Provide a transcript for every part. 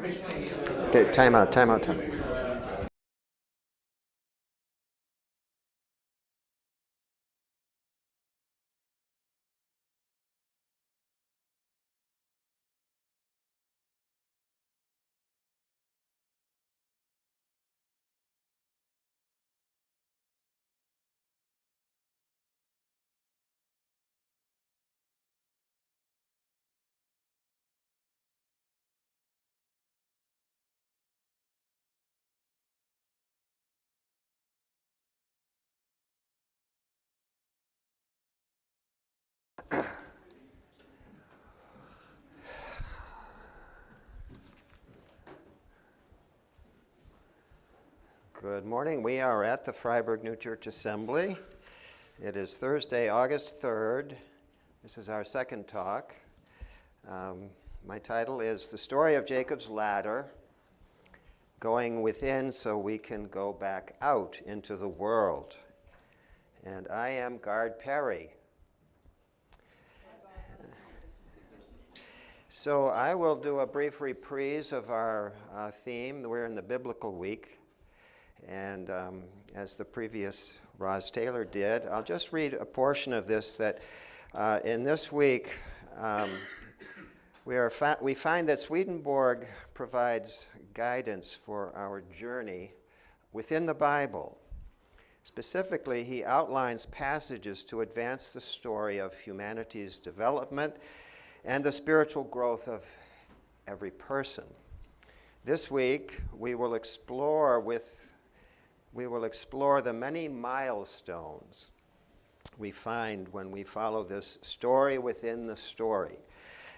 Okay, time out. Good morning. We are at the Freiburg New Church Assembly. It is Thursday, August 3rd. This is our second talk. My title is The Story of Jacob's Ladder, Going Within So We Can Go Back Out into the World. And I am Gard Perry. So I will do a brief reprise of our theme. We're in the Biblical Week. And as the previous Roz Taylor did, I'll just read a portion of this that in this week we find that Swedenborg provides guidance for our journey within the Bible. Specifically, he outlines passages to advance the story of humanity's development and the spiritual growth of every person. This week, we will explore the many milestones we find when we follow this story within the story,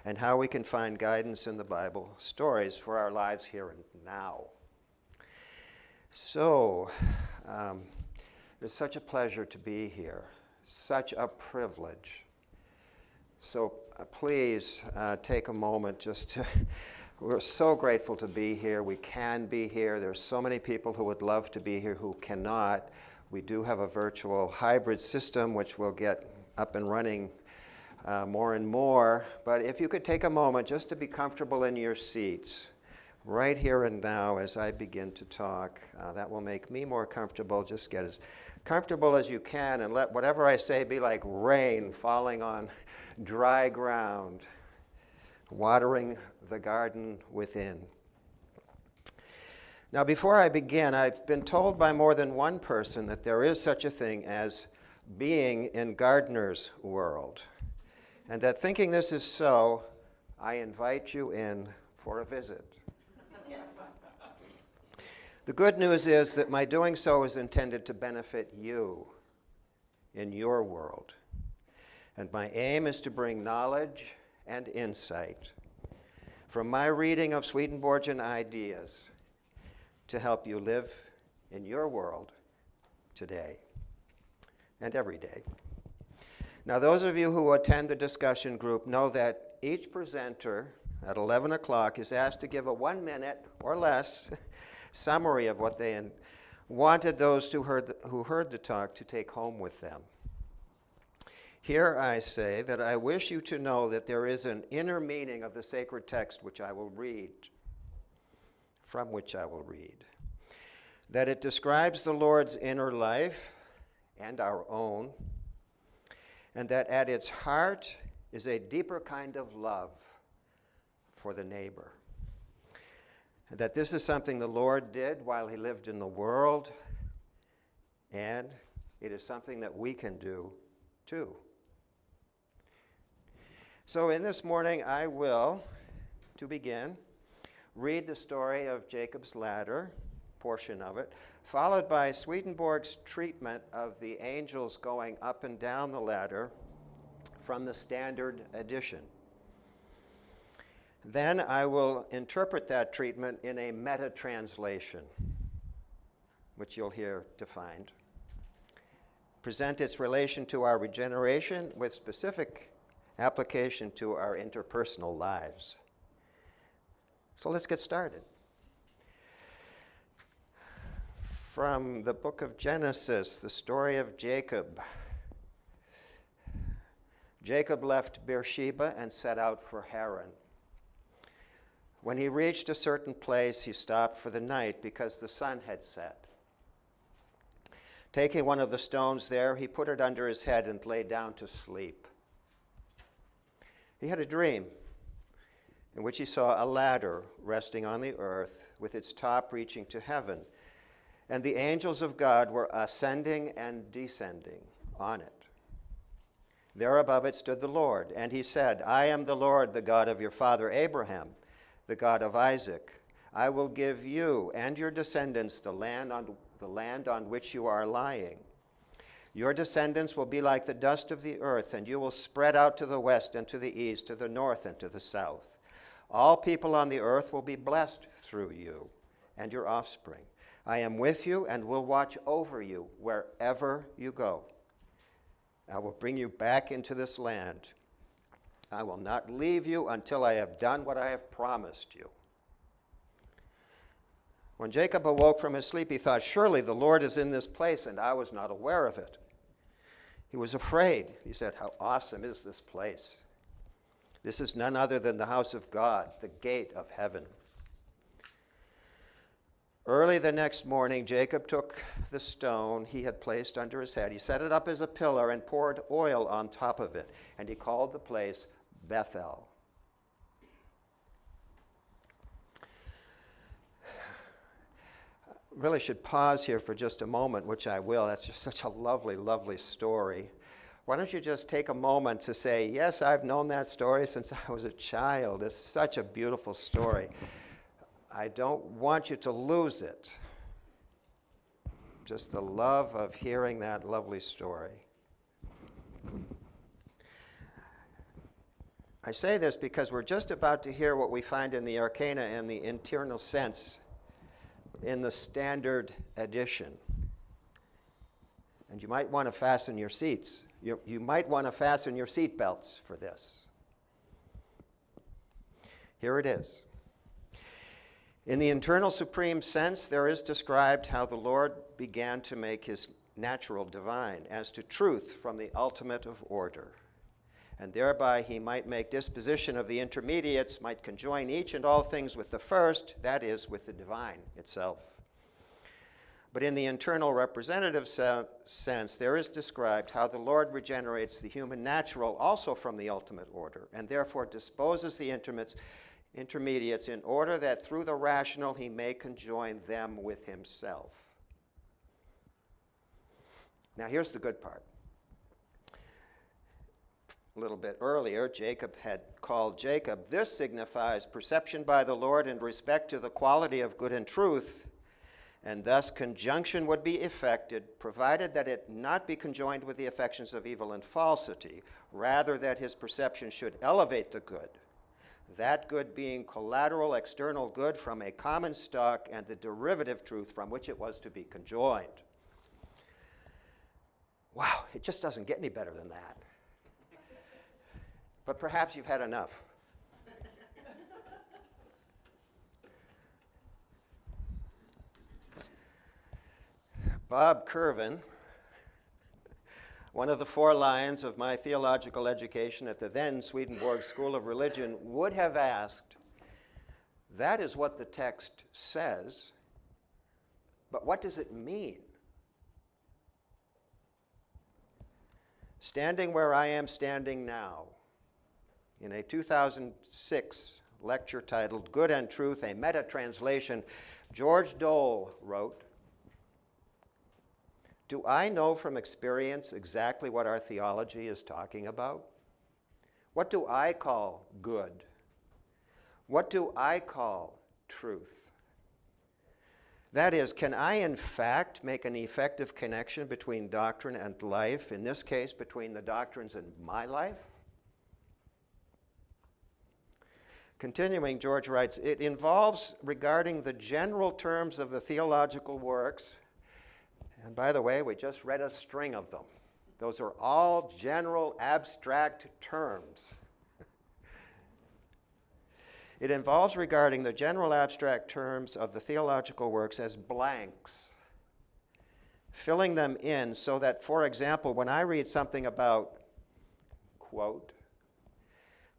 and how we can find guidance in the Bible stories for our lives here and now. So, it's such a pleasure to be here, such a privilege. So please take a moment just to, we're so grateful to be here. We can be here. There's so many people who would love to be here who cannot. We do have a virtual hybrid system which will get up and running more and more. But if you could take a moment just to be comfortable in your seats right here and now as I begin to talk, that will make me more comfortable. Just get as comfortable as you can and let whatever I say be like rain falling on dry ground, watering the garden within. Now, before I begin, I've been told by more than one person that there is such a thing as being in Gardner's world, and that thinking this is so, I invite you in for a visit. The good news is that my doing so is intended to benefit you in your world, and my aim is to bring knowledge and insight from my reading of Swedenborgian ideas to help you live in your world today and every day. Now, those of you who attend the discussion group know that each presenter at 11 o'clock is asked to give a 1 minute or less summary of what they wanted those who heard the talk to take home with them. Here I say that I wish you to know that there is an inner meaning of the sacred text from which I will read, that it describes the Lord's inner life and our own, and that at its heart is a deeper kind of love for the neighbor. And that this is something the Lord did while he lived in the world, and it is something that we can do too. So in this morning, I will, to begin, read the story of Jacob's Ladder, portion of it, followed by Swedenborg's treatment of the angels going up and down the ladder from the Standard Edition. Then I will interpret that treatment in a meta-translation, which you'll hear defined, present its relation to our regeneration with specific application to our interpersonal lives. So let's get started. From the book of Genesis, the story of Jacob. Jacob left Beersheba and set out for Haran. When he reached a certain place, he stopped for the night because the sun had set. Taking one of the stones there, he put it under his head and lay down to sleep. He had a dream in which he saw a ladder resting on the earth with its top reaching to heaven, and the angels of God were ascending and descending on it. There above it stood the Lord, and he said, I am the Lord, the God of your father Abraham, the God of Isaac. I will give you and your descendants the land on which you are lying. Your descendants will be like the dust of the earth, and you will spread out to the west and to the east, to the north and to the south. All people on the earth will be blessed through you and your offspring. I am with you and will watch over you wherever you go. I will bring you back into this land. I will not leave you until I have done what I have promised you. When Jacob awoke from his sleep, he thought, surely the Lord is in this place, and I was not aware of it. He was afraid. He said, how awesome is this place? This is none other than the house of God, the gate of heaven. Early the next morning, Jacob took the stone he had placed under his head. He set it up as a pillar and poured oil on top of it, and he called the place Bethel. Really should pause here for just a moment, which I will. That's just such a lovely, lovely story. Why don't you just take a moment to say, yes, I've known that story since I was a child. It's such a beautiful story. I don't want you to lose it. Just the love of hearing that lovely story. I say this because we're just about to hear what we find in the Arcana and the internal sense in the Standard Edition. And you might want to fasten your seats. You might want to fasten your seat belts for this. Here it is. In the internal supreme sense, there is described how the Lord began to make his natural divine as to truth from the ultimate of order. And thereby he might make disposition of the intermediates, might conjoin each and all things with the first, that is, with the divine itself. But in the internal representative sense, there is described how the Lord regenerates the human natural also from the ultimate order, and therefore disposes the intermediates in order that through the rational he may conjoin them with himself. Now here's the good part. A little bit earlier, Jacob had called Jacob. This signifies perception by the Lord in respect to the quality of good and truth, and thus conjunction would be effected, provided that it not be conjoined with the affections of evil and falsity, rather that his perception should elevate the good, that good being collateral external good from a common stock and the derivative truth from which it was to be conjoined. Wow, it just doesn't get any better than that. But perhaps you've had enough. Bob Curvin, one of the 4 lions of my theological education at the then Swedenborg School of Religion, would have asked, that is what the text says, but what does it mean? Standing where I am standing now, in a 2006 lecture titled Good and Truth, a meta-translation, George Dole wrote, do I know from experience exactly what our theology is talking about? What do I call good? What do I call truth? That is, can I in fact make an effective connection between doctrine and life, in this case between the doctrines and my life? Continuing, George writes, it involves regarding the general terms of the theological works, and by the way, we just read a string of them. Those are all general abstract terms. It involves regarding the general abstract terms of the theological works as blanks, filling them in so that, for example, when I read something about, quote,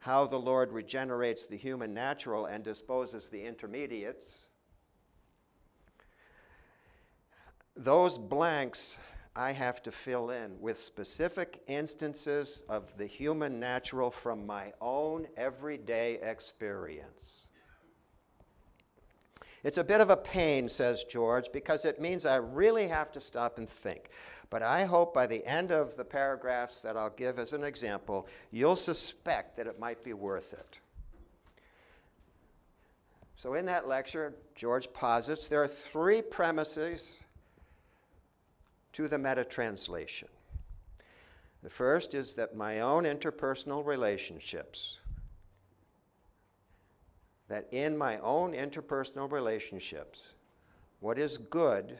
how the Lord regenerates the human natural and disposes the intermediates. Those blanks I have to fill in with specific instances of the human natural from my own everyday experience. It's a bit of a pain, says George, because it means I really have to stop and think. But I hope by the end of the paragraphs that I'll give as an example, you'll suspect that it might be worth it. So in that lecture, George posits there are three premises to the meta-translation. The first is that my own interpersonal relationships, that in my own interpersonal relationships, what is good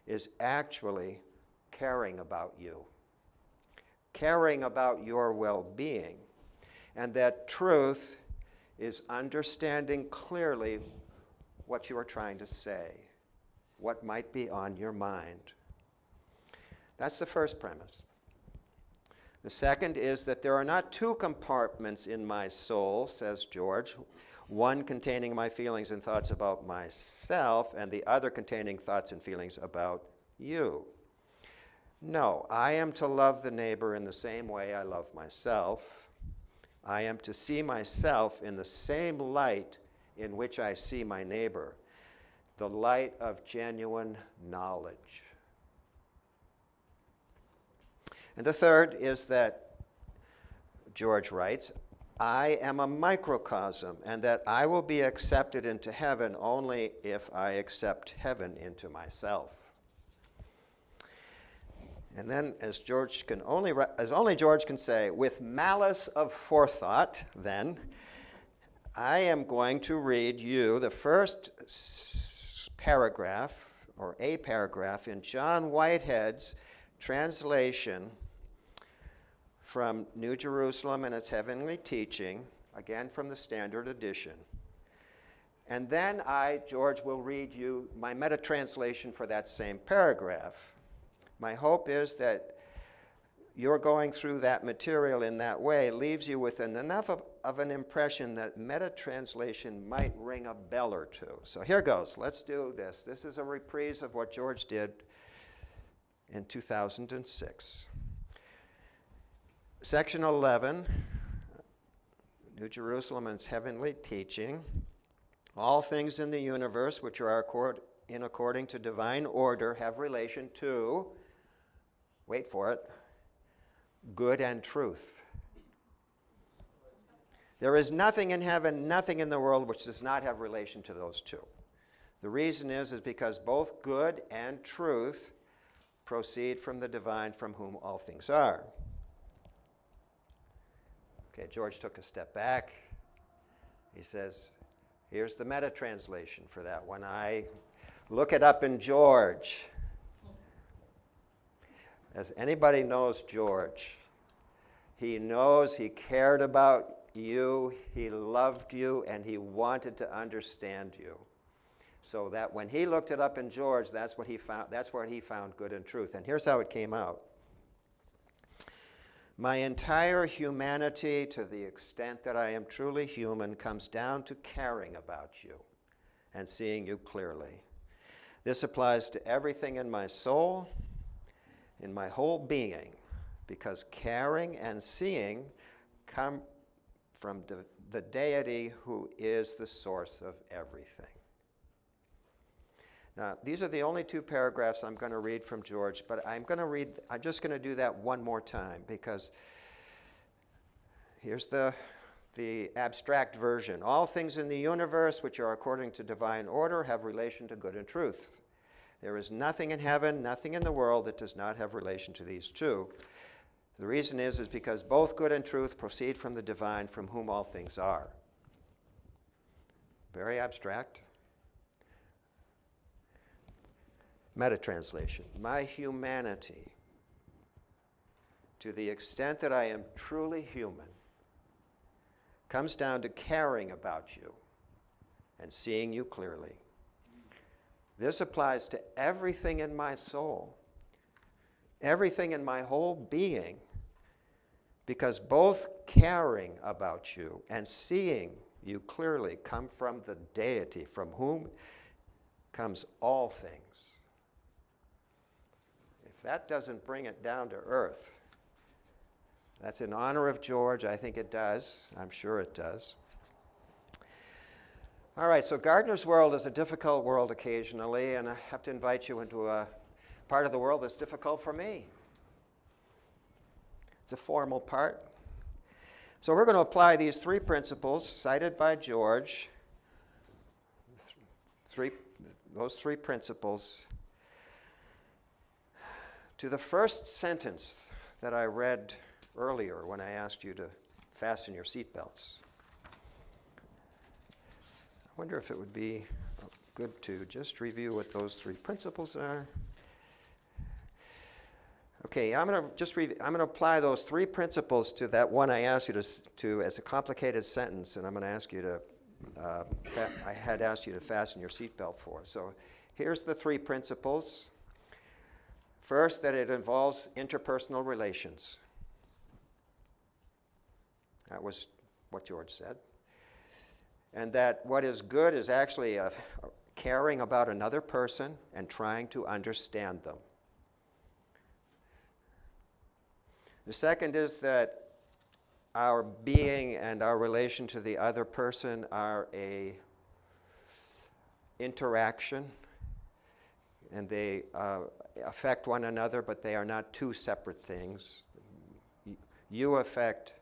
is actually caring about you, caring about your well-being, and that truth is understanding clearly what you are trying to say, what might be on your mind. That's the first premise. The second is that there are not two compartments in my soul, says George, one containing my feelings and thoughts about myself, and the other containing thoughts and feelings about you. No, I am to love the neighbor in the same way I love myself. I am to see myself in the same light in which I see my neighbor, the light of genuine knowledge. And the third is that, George writes, I am a microcosm, and that I will be accepted into heaven only if I accept heaven into myself. And then, as only George can say, with malice of forethought, then, I am going to read you the first paragraph, or a paragraph, in John Whitehead's translation from New Jerusalem and its Heavenly Teaching, again from the Standard Edition. And then George, will read you my meta-translation for that same paragraph. My hope is that your going through that material in that way leaves you with enough of an impression that meta-translation might ring a bell or two. So here goes. Let's do this. This is a reprise of what George did in 2006. Section 11, New Jerusalem and its Heavenly Teaching. All things in the universe which are according to divine order have relation to, wait for it, good and truth. There is nothing in heaven, nothing in the world which does not have relation to those two. The reason is because both good and truth proceed from the divine from whom all things are. Okay, George took a step back. He says, here's the meta-translation for that one. Look it up in George. As anybody knows George, he knows he cared about you, he loved you, and he wanted to understand you. So that when he looked it up in George, that's what he found. That's where he found good and truth. And here's how it came out. My entire humanity, to the extent that I am truly human, comes down to caring about you and seeing you clearly. This applies to everything in my soul, in my whole being, because caring and seeing come from the deity who is the source of everything. Now, these are the only two paragraphs I'm going to read from George, but I'm just going to do that one more time, because here's the abstract version. All things in the universe which are according to divine order have relation to good and truth. There is nothing in heaven, nothing in the world that does not have relation to these two. The reason is because both good and truth proceed from the divine from whom all things are. Very abstract. Meta-translation. My humanity, to the extent that I am truly human, comes down to caring about you and seeing you clearly. This applies to everything in my soul, everything in my whole being, because both caring about you and seeing you clearly come from the deity from whom comes all things. If that doesn't bring it down to earth, that's in honor of George. I think it does. I'm sure it does. All right, so Gardner's world is a difficult world occasionally, and I have to invite you into a part of the world that's difficult for me. It's a formal part. So we're going to apply these three principles cited by George, those three principles, to the first sentence that I read earlier when I asked you to fasten your seatbelts. I wonder if it would be good to just review what those three principles are. Okay, I'm going to apply those three principles to that one I asked you to as a complicated sentence, and I'm going to ask you to I had asked you to fasten your seatbelt for. So here's the three principles. First, that it involves interpersonal relations. That was what George said. And that what is good is actually caring about another person and trying to understand them. The second is that our being and our relation to the other person are a interaction, and they affect one another, but they are not two separate things. You affect,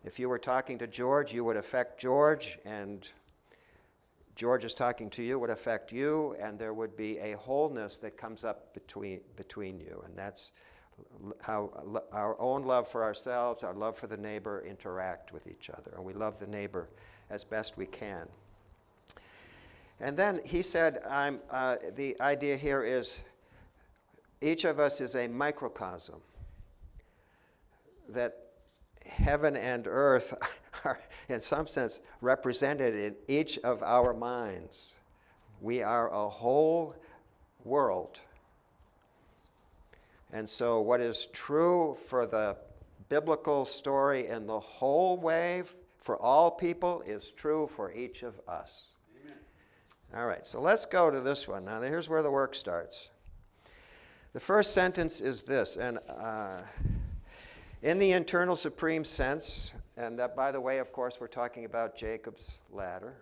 if you were talking to George, you would affect George, and George is talking to you would affect you, and there would be a wholeness that comes up between you, and that's how our own love for ourselves, our love for the neighbor interact with each other, and we love the neighbor as best we can. And then he said, the idea here is each of us is a microcosm, that heaven and earth are, in some sense, represented in each of our minds. We are a whole world. And so what is true for the biblical story in the whole way for all people is true for each of us. Amen. All right, so let's go to this one. Now, here's where the work starts. The first sentence is this, and in the internal supreme sense, and that, by the way, of course, we're talking about Jacob's ladder,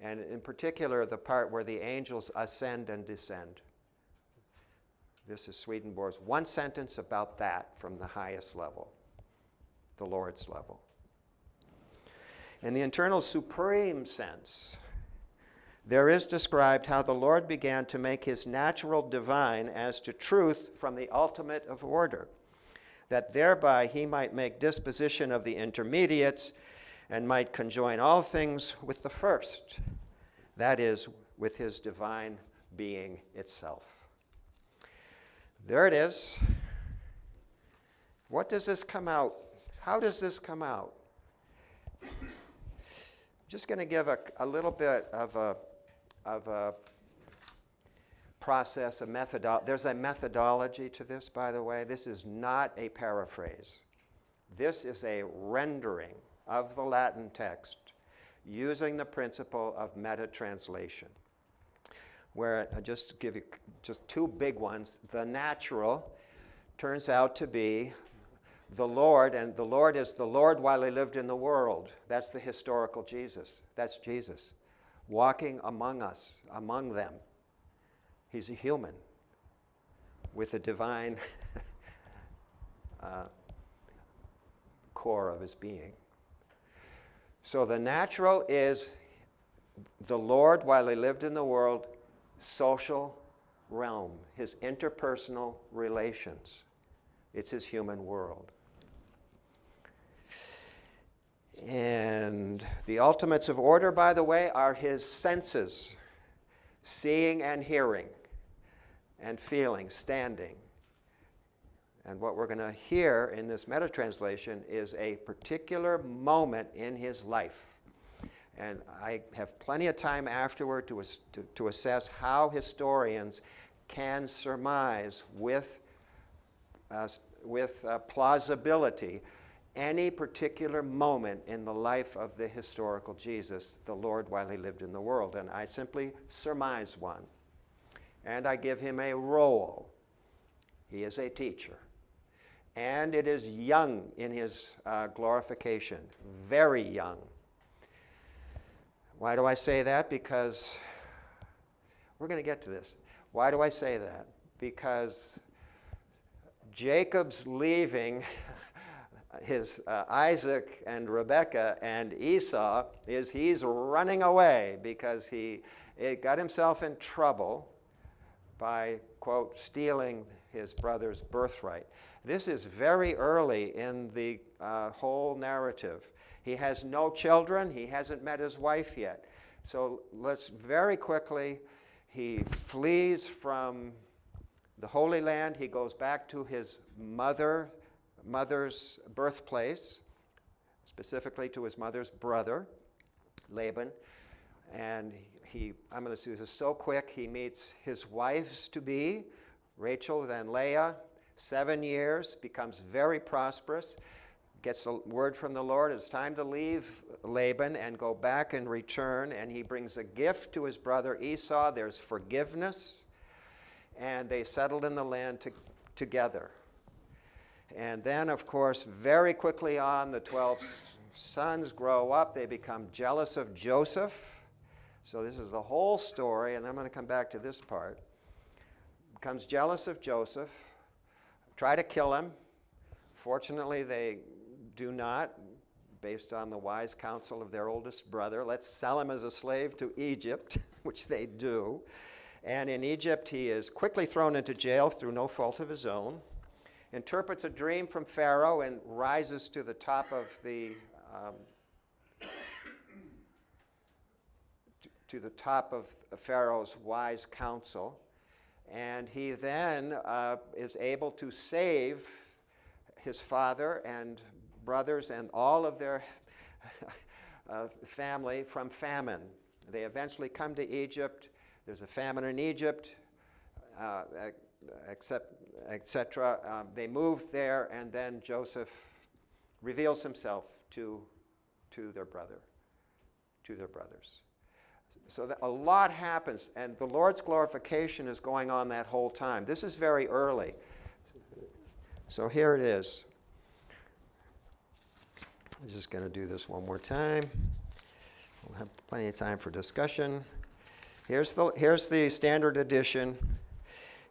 and in particular, the part where the angels ascend and descend. This is Swedenborg's one sentence about that from the highest level, the Lord's level. In the internal supreme sense, there is described how the Lord began to make his natural divine as to truth from the ultimate of order, that thereby he might make disposition of the intermediates and might conjoin all things with the first, that is, with his divine being itself. There it is. What does this come out? How does this come out? I'm just going to give a little bit of a process, a methodology. There's a methodology to this, by the way. This is not a paraphrase. This is a rendering of the Latin text using the principle of meta-translation, where I just give you just two big ones. The natural turns out to be the Lord, and the Lord is the Lord while he lived in the world. That's the historical Jesus. That's Jesus walking among us, among them. He's a human with a divine core of his being. So the natural is the Lord while he lived in the world, social realm, his interpersonal relations. It's his human world. And the ultimates of order, by the way, are his senses, seeing and hearing and feeling, standing. And what we're going to hear in this meta-translation is a particular moment in his life. And I have plenty of time afterward to assess how historians can surmise with plausibility any particular moment in the life of the historical Jesus, the Lord, while he lived in the world. And I simply surmise one. And I give him a role. He is a teacher. And it is young in his glorification, very young. Why do I say that? Because we're going to get to this. Why do I say that? Because Jacob's leaving his Isaac and Rebekah and Esau he's running away because he got himself in trouble by, quote, stealing his brother's birthright. This is very early in the whole narrative. He has no children. He hasn't met his wife yet. So let's very quickly, he flees from the Holy Land. He goes back to his mother's birthplace, specifically to his mother's brother, Laban. And I'm going to do this so quick, he meets his wives-to-be, Rachel, then Leah, 7 years, becomes very prosperous, gets a word from the Lord, it's time to leave Laban and go back and return, and he brings a gift to his brother Esau. There's forgiveness, and they settled in the land together. And then, of course, very quickly on, the 12 sons grow up. They become jealous of Joseph. So this is the whole story, and I'm going to come back to this part. Becomes jealous of Joseph, try to kill him. Fortunately, they do not, based on the wise counsel of their oldest brother. Let's sell him as a slave to Egypt, which they do. And in Egypt, he is quickly thrown into jail through no fault of his own, interprets a dream from Pharaoh, and rises to the top of the Pharaoh's wise counsel. And he then is able to save his father and brothers and all of their family from famine. They eventually come to Egypt. There's a famine in Egypt, etc. They moved there, and then Joseph reveals himself to their brothers. So a lot happens, and the Lord's glorification is going on that whole time. This is very early. So here it is. I'm just going to do this one more time. We'll have plenty of time for discussion. Here's the standard edition.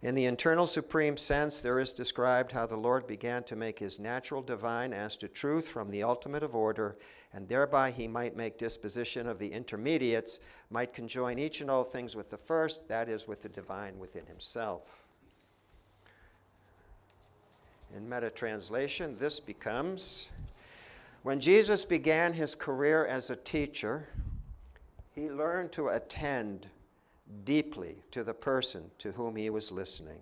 In the internal supreme sense, there is described how the Lord began to make his natural divine as to truth from the ultimate of order, and thereby he might make disposition of the intermediates, might conjoin each and all things with the first, that is, with the divine within himself. In meta-translation, this becomes, when Jesus began his career as a teacher, he learned to attend deeply to the person to whom he was listening.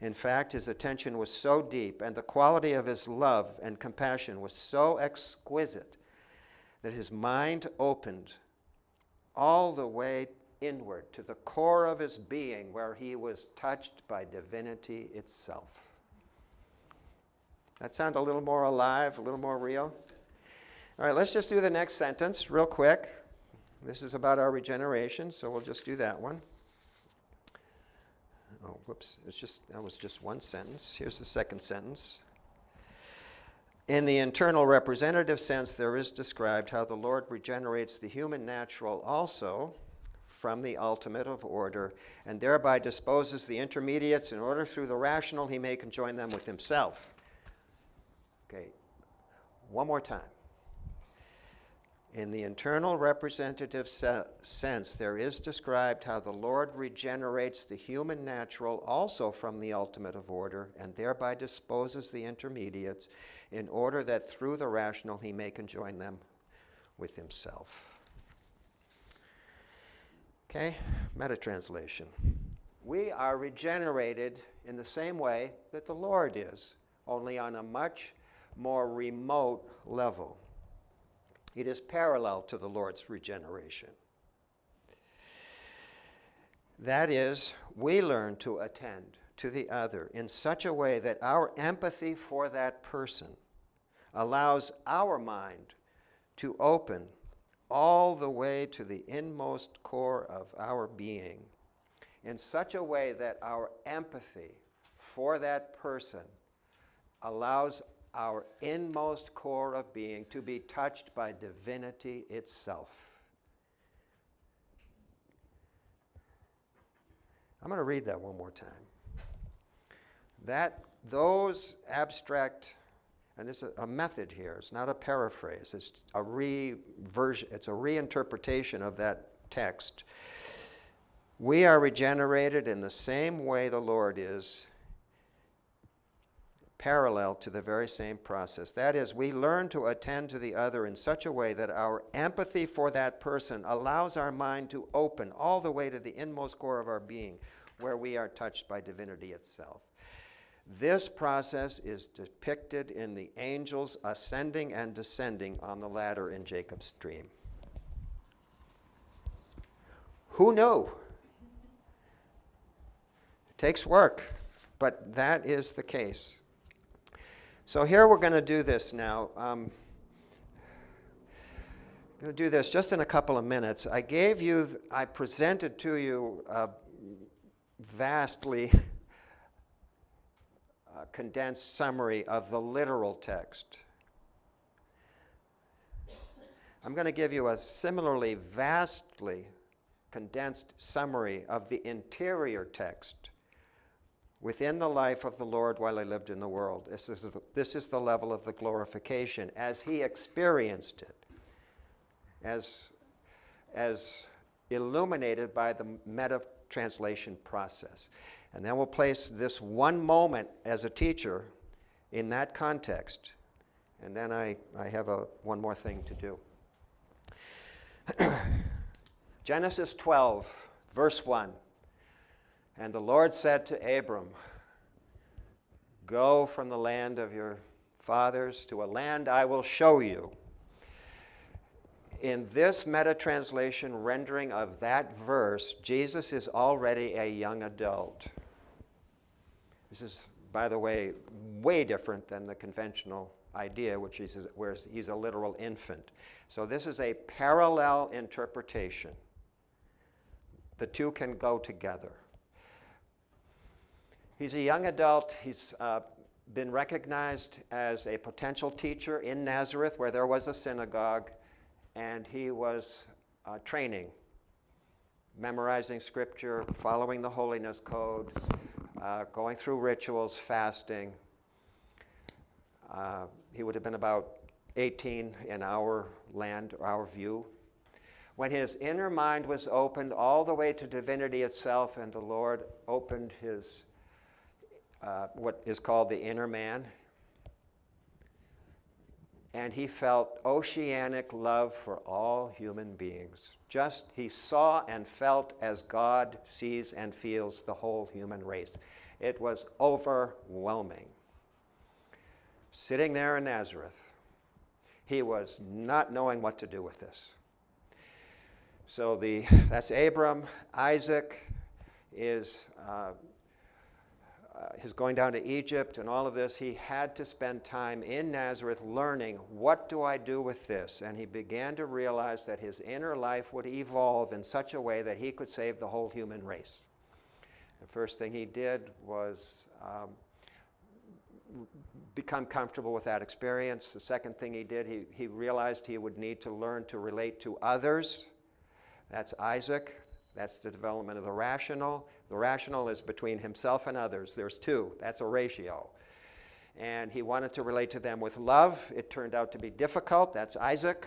In fact, his attention was so deep, and the quality of his love and compassion was so exquisite, that his mind opened all the way inward to the core of his being, where he was touched by divinity itself. That sound a little more alive, a little more real? All right, let's just do the next sentence real quick. This is about our regeneration, so we'll just do that one. Oh, whoops, that was just one sentence. Here's the second sentence. In the internal representative sense, there is described how the Lord regenerates the human natural also from the ultimate of order, and thereby disposes the intermediates in order through the rational he may conjoin them with himself. Okay, one more time. In the internal representative sense, there is described how the Lord regenerates the human natural also from the ultimate of order, and thereby disposes the intermediates in order that through the rational he may conjoin them with himself. Okay, meta-translation. We are regenerated in the same way that the Lord is, only on a much more remote level. It is parallel to the Lord's regeneration. That is, we learn to attend to the other in such a way that our empathy for that person, allows our mind to open all the way to the inmost core of our being in such a way that our empathy for that person allows our inmost core of being to be touched by divinity itself. I'm going to read that one more time. Those abstract, and this is a method here, it's not a paraphrase, it's a reinterpretation of that text. We are regenerated in the same way the Lord is, parallel to the very same process. That is, we learn to attend to the other in such a way that our empathy for that person allows our mind to open all the way to the inmost core of our being, where we are touched by divinity itself. This process is depicted in the angels ascending and descending on the ladder in Jacob's dream. Who knew? It takes work, but that is the case. So here we're going to do this now. I'm going to do this just in a couple of minutes. I presented to you a vastly condensed summary of the literal text. I'm going to give you a similarly vastly condensed summary of the interior text within the life of the Lord while he lived in the world. This is the level of the glorification as he experienced it, as illuminated by the meta-translation process. And then we'll place this one moment as a teacher in that context. And then I have one more thing to do. Genesis 12, verse 1. And the Lord said to Abram, "Go from the land of your fathers to a land I will show you." In this meta-translation rendering of that verse, Jesus is already a young adult. This is, by the way, way different than the conventional idea, which is where he's a literal infant. So this is a parallel interpretation. The two can go together. He's a young adult. He's been recognized as a potential teacher in Nazareth, where there was a synagogue, and he was training, memorizing scripture, following the holiness code, going through rituals, fasting. He would have been about 18 in our land, our view. When his inner mind was opened all the way to divinity itself, and the Lord opened his, what is called the inner man, and he felt oceanic love for all human beings. He saw and felt as God sees and feels the whole human race. It was overwhelming. Sitting there in Nazareth, he was not knowing what to do with this. So that's Abram. Isaac is going down to Egypt and all of this. He had to spend time in Nazareth learning, what do I do with this? And he began to realize that his inner life would evolve in such a way that he could save the whole human race. The first thing he did was become comfortable with that experience. The second thing he did, he realized he would need to learn to relate to others. That's Isaac. That's the development of the rational. The rational is between himself and others. There's two. That's a ratio. And he wanted to relate to them with love. It turned out to be difficult. That's Isaac.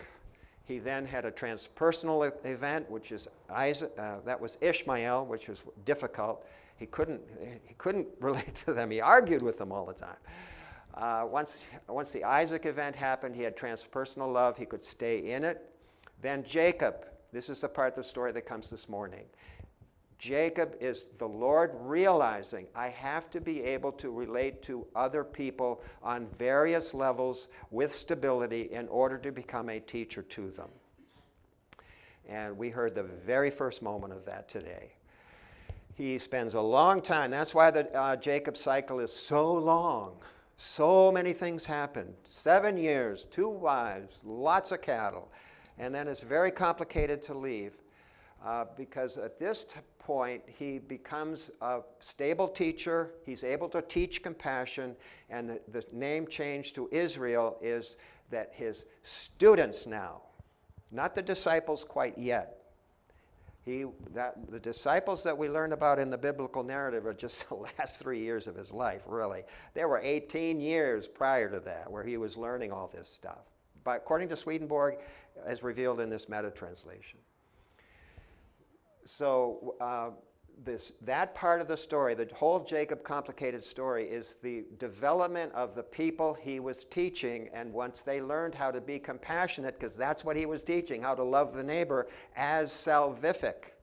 He then had a transpersonal event, which is Isaac. That was Ishmael, which was difficult. He couldn't relate to them. He argued with them all the time. Once the Isaac event happened, he had transpersonal love. He could stay in it. Then Jacob. This is the part of the story that comes this morning. Jacob is the Lord realizing, I have to be able to relate to other people on various levels with stability in order to become a teacher to them. And we heard the very first moment of that today. He spends a long time. That's why the Jacob cycle is so long. So many things happened. 7 years, 2 wives, lots of cattle. And then it's very complicated to leave because at this point he becomes a stable teacher. He's able to teach compassion. And the name change to Israel is that his students now, not the disciples quite yet. The disciples that we learn about in the biblical narrative are just the last 3 years of his life, really. There were 18 years prior to that where he was learning all this stuff. But according to Swedenborg, as revealed in this meta translation. So that part of the story, the whole Jacob complicated story, is the development of the people he was teaching, and once they learned how to be compassionate, because that's what he was teaching, how to love the neighbor as salvific.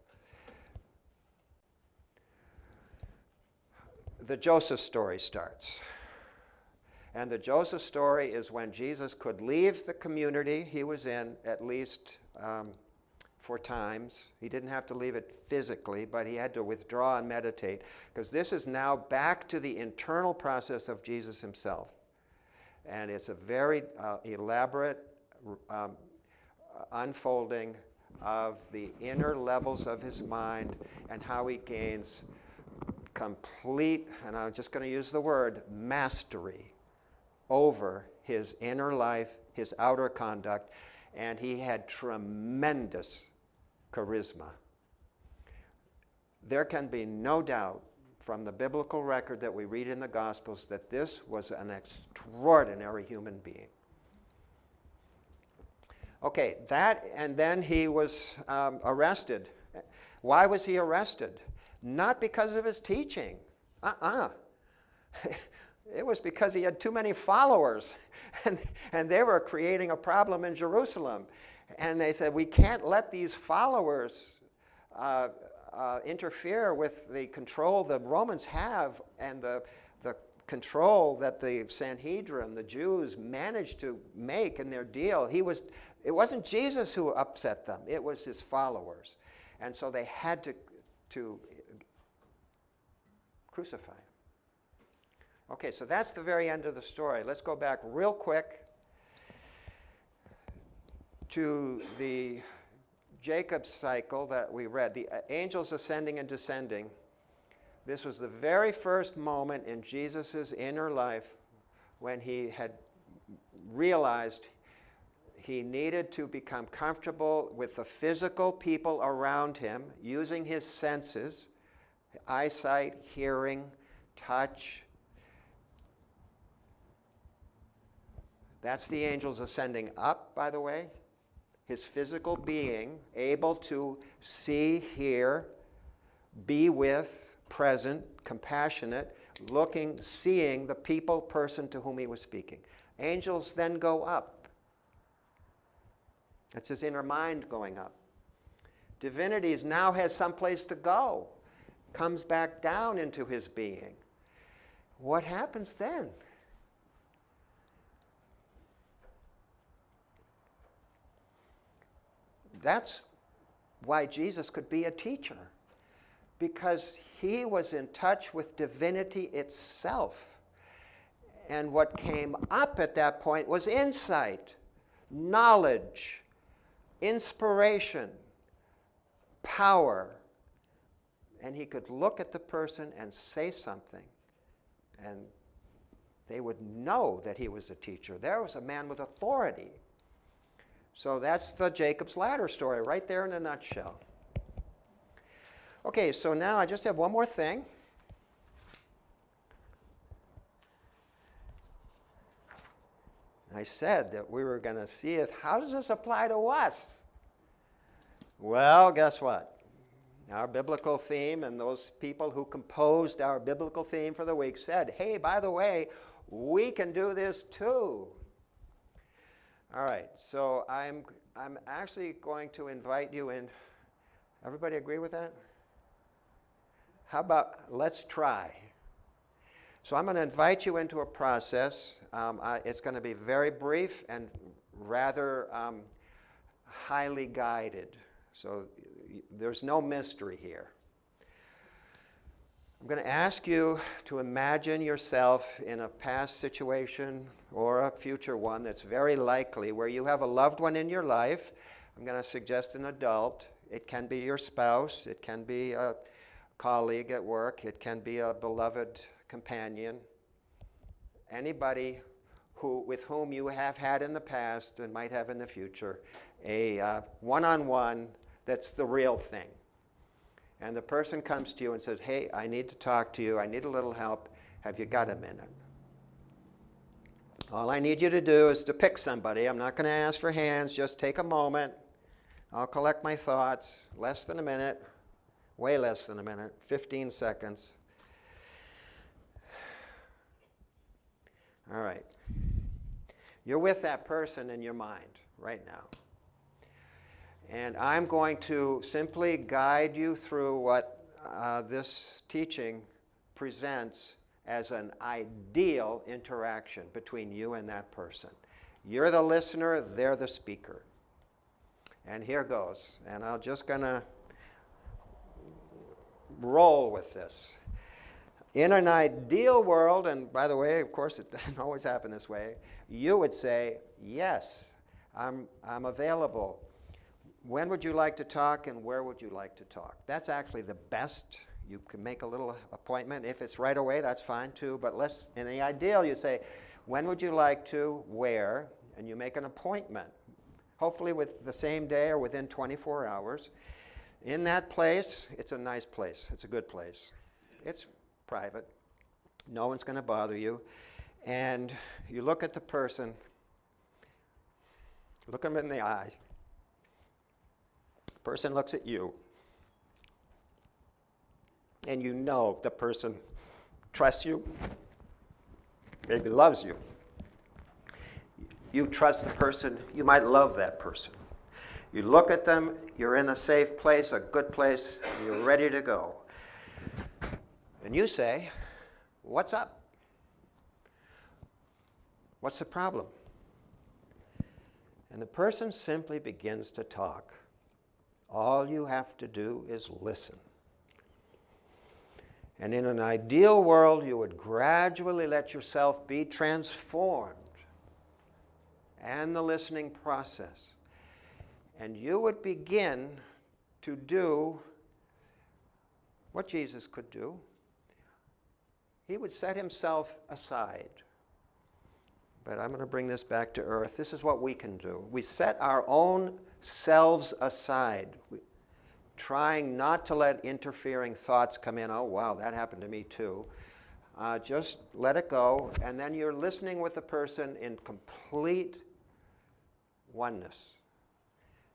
The Joseph story starts. And the Joseph story is when Jesus could leave the community he was in, at least for times. He didn't have to leave it physically, but he had to withdraw and meditate, because this is now back to the internal process of Jesus himself. And it's a very elaborate unfolding of the inner levels of his mind and how he gains complete, and I'm just going to use the word, mastery over his inner life, his outer conduct, and he had tremendous charisma. There can be no doubt from the biblical record that we read in the Gospels that this was an extraordinary human being. Okay, and then he was arrested. Why was he arrested? Not because of his teaching. It was because he had too many followers, and they were creating a problem in Jerusalem. And they said, we can't let these followers interfere with the control the Romans have and the control that the Sanhedrin, the Jews, managed to make in their deal. It wasn't Jesus who upset them. It was his followers. And so they had to crucify him. Okay, so that's the very end of the story. Let's go back real quick to the Jacob cycle that we read, the angels ascending and descending. This was the very first moment in Jesus' inner life when he had realized he needed to become comfortable with the physical people around him, using his senses, eyesight, hearing, touch. That's the angels ascending up, by the way. His physical being, able to see, hear, be with, present, compassionate, looking, seeing the person to whom he was speaking. Angels then go up. That's his inner mind going up. Divinity now has some place to go, comes back down into his being. What happens then? That's why Jesus could be a teacher, because he was in touch with divinity itself. And what came up at that point was insight, knowledge, inspiration, power. And he could look at the person and say something, and they would know that he was a teacher. There was a man with authority. So that's the Jacob's Ladder story right there in a nutshell. Okay, so now I just have one more thing. I said that we were going to see how does this apply to us? Well, guess what? Our biblical theme, and those people who composed our biblical theme for the week said, hey, by the way, we can do this too. All right, so I'm actually going to invite you in. Everybody agree with that? How about let's try? So I'm going to invite you into a process. It's going to be very brief and rather highly guided. So there's no mystery here. I'm going to ask you to imagine yourself in a past situation or a future one that's very likely where you have a loved one in your life. I'm going to suggest an adult. It can be your spouse. It can be a colleague at work. It can be a beloved companion. Anybody with whom you have had in the past and might have in the future a one-on-one that's the real thing. And the person comes to you and says, hey, I need to talk to you. I need a little help. Have you got a minute? All I need you to do is to pick somebody. I'm not going to ask for hands. Just take a moment. I'll collect my thoughts. Less than a minute. Way less than a minute. 15 seconds. All right. You're with that person in your mind right now. And I'm going to simply guide you through what this teaching presents as an ideal interaction between you and that person. You're the listener, they're the speaker. And here goes. And I'm just going to roll with this. In an ideal world, and by the way, of course, it doesn't always happen this way, you would say, yes, I'm available. When would you like to talk and where would you like to talk? That's actually the best. You can make a little appointment. If it's right away, that's fine too. But in the ideal, you say, when would you like to, where, and you make an appointment, hopefully with the same day or within 24 hours. In that place, it's a nice place. It's a good place. It's private. No one's going to bother you. And you look at the person, look them in the eye. The person looks at you. And you know the person trusts you, maybe loves you. You trust the person, you might love that person. You look at them, you're in a safe place, a good place, you're ready to go. And you say, what's up? What's the problem? And the person simply begins to talk. All you have to do is listen. And in an ideal world, you would gradually let yourself be transformed and the listening process. And you would begin to do what Jesus could do. He would set himself aside. But I'm going to bring this back to earth. This is what we can do. We set our own selves aside, trying not to let interfering thoughts come in. Oh, wow, that happened to me too. Just let it go. And then you're listening with the person in complete oneness.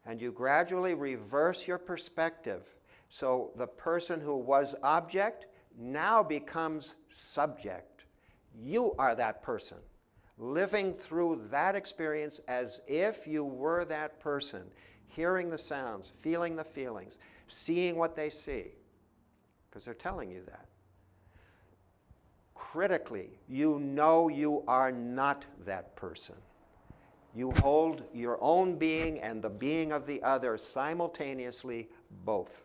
And you gradually reverse your perspective. So the person who was object now becomes subject. You are that person, living through that experience as if you were that person, hearing the sounds, feeling the feelings, seeing what they see, because they're telling you that. Critically, you know you are not that person. You hold your own being and the being of the other simultaneously, both.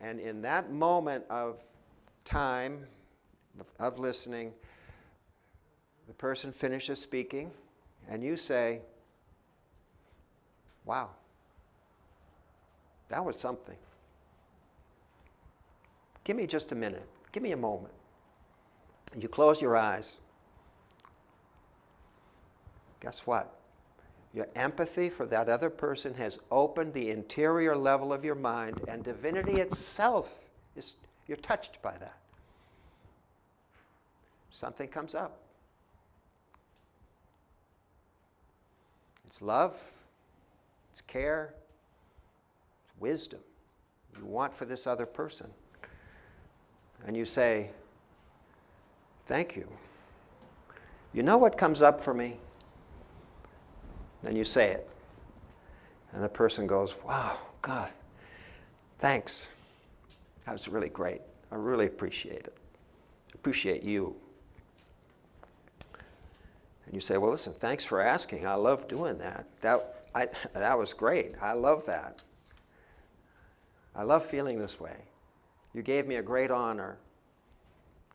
And in that moment of time, of listening, the person finishes speaking, and you say, wow, that was something. Give me just a minute. Give me a moment. And you close your eyes. Guess what? Your empathy for that other person has opened the interior level of your mind, and divinity itself you're touched by that. Something comes up. It's love, it's care, it's wisdom you want for this other person. And you say, thank you. You know what comes up for me? Then you say it. And the person goes, wow, God, thanks. That was really great. I really appreciate it. I appreciate you. And you say, well, listen, thanks for asking. I love doing that. That was great. I love that. I love feeling this way. You gave me a great honor.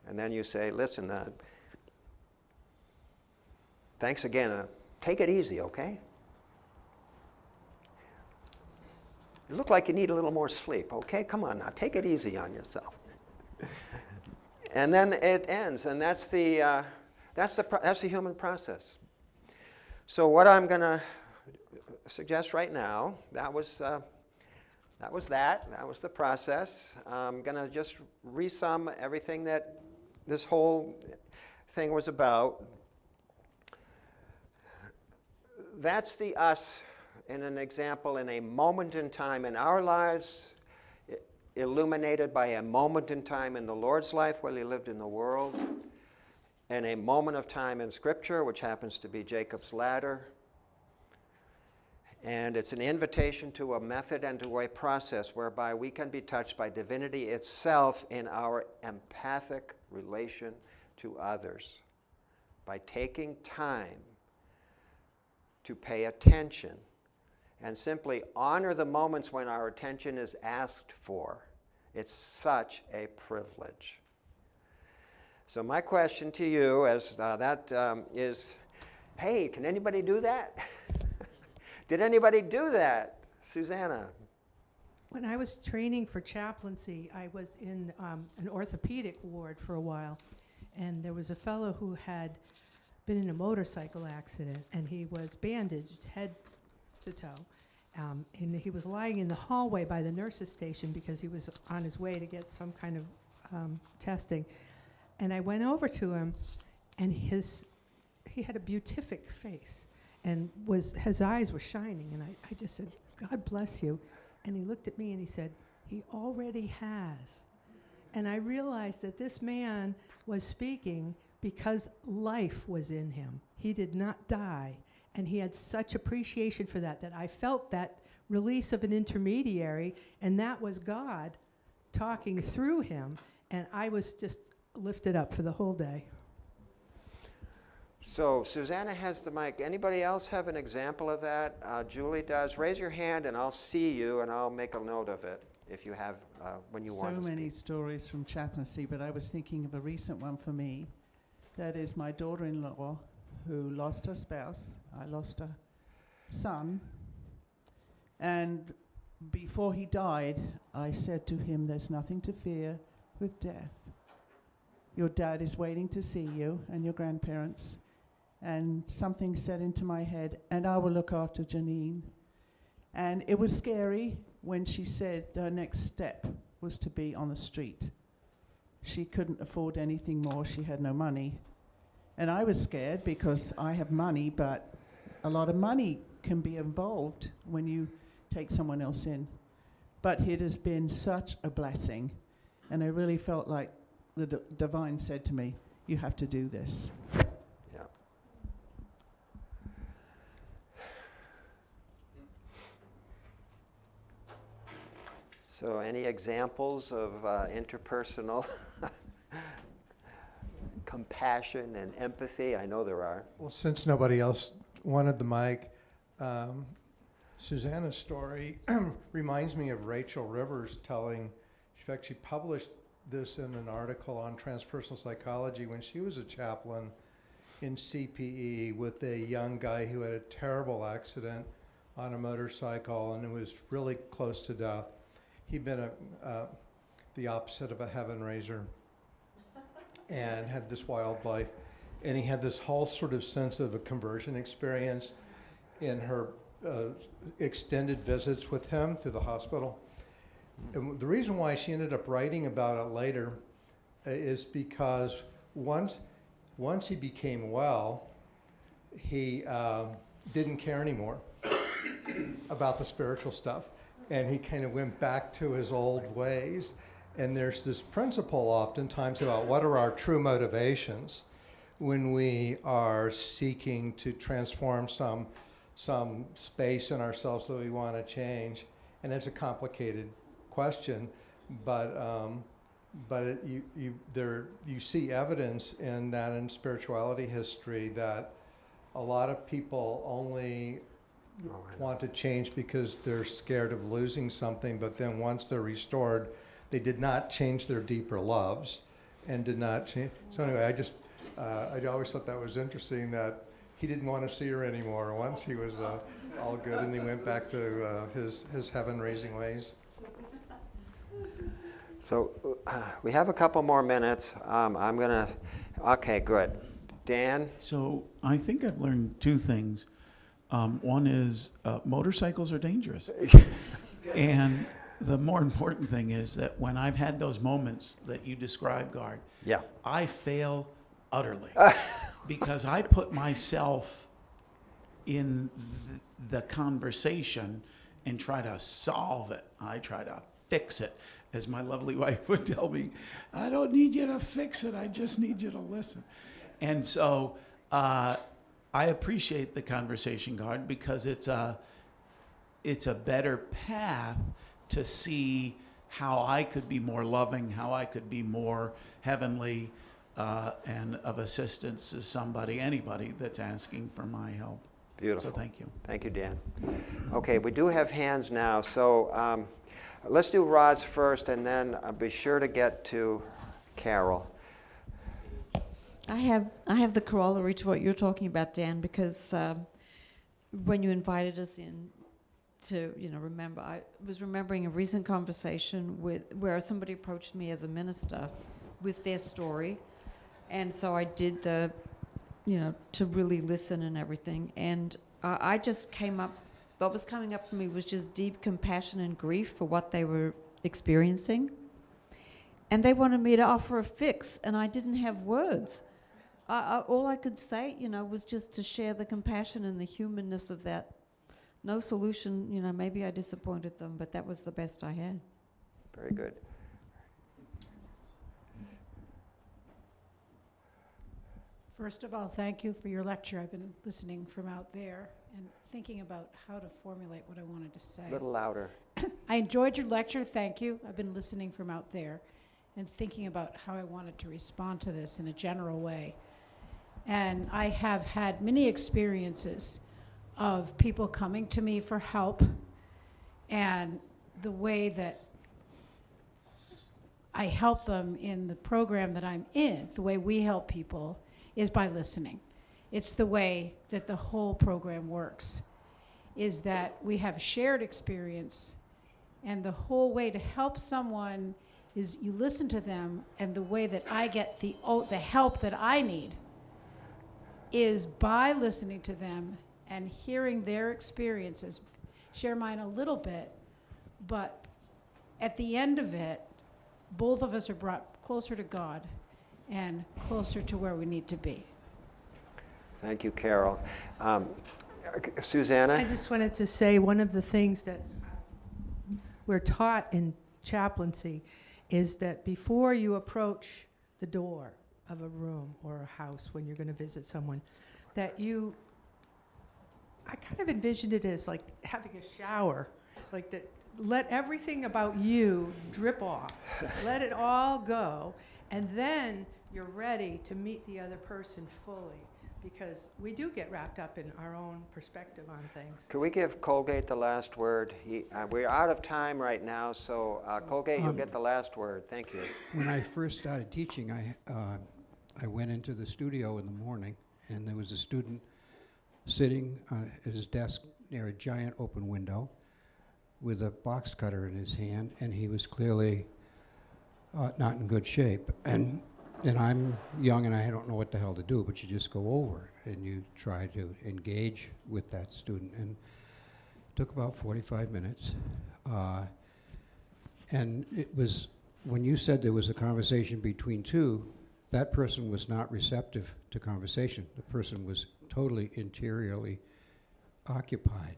And then you say, listen, thanks again. Take it easy, okay? You look like you need a little more sleep, okay? Come on now, take it easy on yourself. And then it ends, and that's the human process. So what I'm going to suggest right now, that was the process. I'm going to just resum everything that this whole thing was about. That's the us in an example in a moment in time in our lives, illuminated by a moment in time in the Lord's life while he lived in the world, and a moment of time in Scripture, which happens to be Jacob's ladder. And it's an invitation to a method and to a process whereby we can be touched by divinity itself in our empathic relation to others by taking time to pay attention and simply honor the moments when our attention is asked for. It's such a privilege. So my question to you is, hey, can anybody do that? Did anybody do that? Susanna? When I was training for chaplaincy, I was in an orthopedic ward for a while, and there was a fellow who had been in a motorcycle accident, and he was bandaged head to toe. And he was lying in the hallway by the nurse's station because he was on his way to get some kind of testing. And I went over to him, and he had a beatific face, and his eyes were shining. And I just said, God bless you. And he looked at me and he said, he already has. And I realized that this man was speaking because life was in him. He did not die. And he had such appreciation for that I felt that release of an intermediary, and that was God talking through him. And I was just lifted up for the whole day. So Susanna has the mic. Anybody else have an example of that? Julie does. Raise your hand and I'll see you and I'll make a note of it if you have, when you want to So many speak. stories from chaplaincy, but I was thinking of a recent one for me. That is my daughter-in-law who lost her spouse. I lost a son. And before he died, I said to him, there's nothing to fear with death. Your dad is waiting to see you and your grandparents. And something said into my head, and I will look after Janine. And it was scary when she said her next step was to be on the street. She couldn't afford anything more. She had no money. And I was scared because I have money, but a lot of money can be involved when you take someone else in. But it has been such a blessing. And I really felt like the divine said to me, you have to do this. Yeah. So any examples of interpersonal compassion and empathy? I know there are. Well, since nobody else wanted the mic, Susanna's story reminds me of Rachel Rivers telling, in fact, she published this in an article on transpersonal psychology when she was a chaplain in CPE with a young guy who had a terrible accident on a motorcycle and was really close to death. He'd been the opposite of a heaven raiser and had this wild life. And he had this whole sort of sense of a conversion experience in her extended visits with him to the hospital. And the reason why she ended up writing about it later is because once he became well, he didn't care anymore about the spiritual stuff. And he kind of went back to his old ways. And there's this principle oftentimes about what are our true motivations when we are seeking to transform some space in ourselves that we want to change. And it's a complicated question, but you see evidence in that in spirituality history that a lot of people only want to change because they're scared of losing something, but then once they're restored, they did not change their deeper loves and did not change. So anyway, I always thought that was interesting that he didn't want to see her anymore once he was all good and he went back to his heaven-raising ways. So we have a couple more minutes. I'm going to, okay, good. Dan? So I think I've learned two things. One is motorcycles are dangerous. And the more important thing is that when I've had those moments that you described, Gard, Yeah. I fail utterly because I put myself in the conversation and try to solve it. I try to fix it. As my lovely wife would tell me, I don't need you to fix it. I just need you to listen. And so I appreciate the conversation, Gard, because it's a better path to see how I could be more loving, how I could be more heavenly, and of assistance to somebody, anybody that's asking for my help. Beautiful. So thank you. Thank you, Dan. Okay, we do have hands now, so let's do Rod's first, and then be sure to get to Carol. I have the corollary to what you're talking about, Dan, because when you invited us in to remember, I was remembering a recent conversation where somebody approached me as a minister with their story, and so I did to really listen and everything, and I just came up. What was coming up for me was just deep compassion and grief for what they were experiencing, and they wanted me to offer a fix, and I didn't have words. All I could say, was just to share the compassion and the humanness of that. No solution, maybe I disappointed them, but that was the best I had. Very good. First of all, thank you for your lecture. I've been listening from out there and thinking about how to formulate what I wanted to say. A little louder. I enjoyed your lecture, thank you. I've been listening from out there and thinking about how I wanted to respond to this in a general way. And I have had many experiences of people coming to me for help, and the way that I help them in the program that I'm in, the way we help people, is by listening. It's the way that the whole program works, is that we have shared experience, and the whole way to help someone is you listen to them, and the way that I get the help that I need is by listening to them and hearing their experiences, share mine a little bit, but at the end of it, both of us are brought closer to God and closer to where we need to be. Thank you, Carol. I Susanna? just wanted to say one of the things that we're taught in chaplaincy is that before you approach the door of a room or a house when you're going to visit someone, that I kind of envisioned it as like having a shower, like that. Let everything about you drip off. Let it all go, and then you're ready to meet the other person fully, because we do get wrapped up in our own perspective on things. Could we give Colgate the last word? We're out of time right now, so Colgate, you'll get the last word. Thank you. When I first started teaching, I went into the studio in the morning, and there was a student sitting at his desk near a giant open window with a box cutter in his hand, and he was clearly not in good shape. And I'm young, and I don't know what the hell to do, but you just go over and you try to engage with that student. And it took about 45 minutes. And it was, when you said there was a conversation between two, that person was not receptive to conversation. The person was totally interiorly occupied.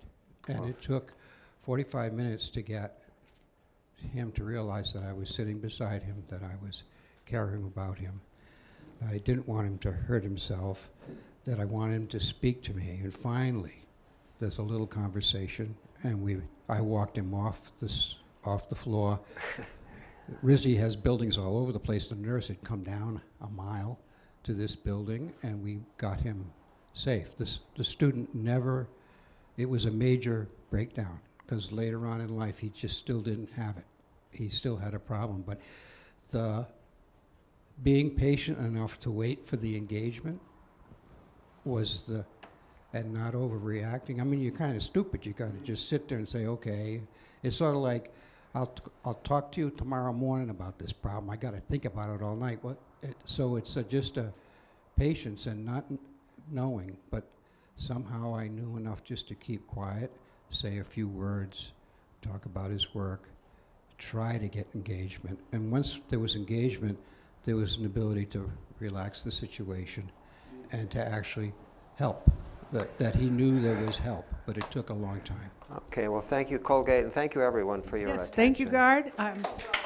And it took 45 minutes to get him to realize that I was sitting beside him, that I was caring about him. I didn't want him to hurt himself, that I wanted him to speak to me. And finally, there's a little conversation, and I walked him off the floor. RISD has buildings all over the place. The nurse had come down a mile to this building, and we got him safe. The student it was a major breakdown, because later on in life, he just still didn't have it. he still had a problem. But the being patient enough to wait for the engagement was the, and not overreacting. I mean, you're kind of stupid. You got to just sit there and say, okay. It's sort of like, I'll talk to you tomorrow morning about this problem. I got to think about it all night. So it's just a patience and not knowing, but somehow I knew enough just to keep quiet, say a few words, talk about his work, try to get engagement. And once there was engagement, there was an ability to relax the situation and to actually help. That he knew there was help, but it took a long time. Okay, well, thank you, Colgate, and thank you, everyone, for your Yes, attention. thank you, Gard.